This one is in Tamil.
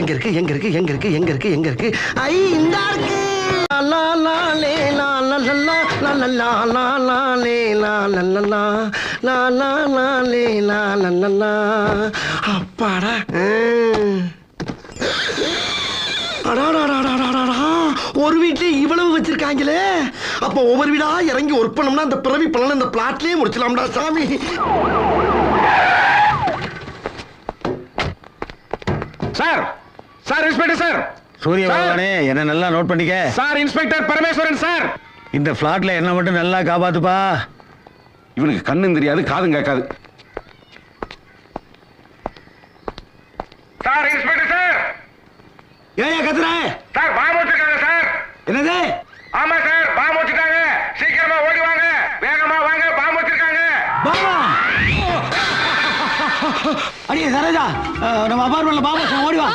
எங்க இருக்கு எங்க இருக்கு எங்க இருக்கு எங்க இருக்கு எங்க இருக்கு ஐ இந்த இருக்கு லா லா லே லா லா லா லா லா லா லா லே லா லா லா லா லா லா லே லா லா லா அப்பாடா ஒரு வீட்லயே இவ்வளவு வச்சிருக்காங்களே அப்ப ஒவ்வொரு வீடா இறங்கி ஒர்க் பண்ணோம்னா அந்த பிறவி பலன் இந்த பிளாட்லயே முடிச்சலாம்டா சாமி. சார் சார் இன்ஸ்பெக்டர் சார் சூரிய பகவானே என்ன நல்லா நோட் பண்ணிக்க. Sir inspector Parameswaran sir. இந்த பிளாட்ல என்ன மட்டும் நல்லா காப்பாத்துப்பா. இவனுக்கு கண்ணும் தெரியாது காதும் கேட்காது. Sir inspector sir. ஏயா கத்துற? சார் பாம்பு வச்சிருக்காங்க சார். என்னது? ஆமா சார் பாம்பு வச்சிருக்காங்க. சீக்கிரமா ஓடி வாங்க, வேகமா வாங்க, பாம்பு வச்சிருக்காங்க. பாம்பா? அடியே சரோஜா, நம்ம அபார்ட்மெண்ட்ல பாம்பு ஓடி வா.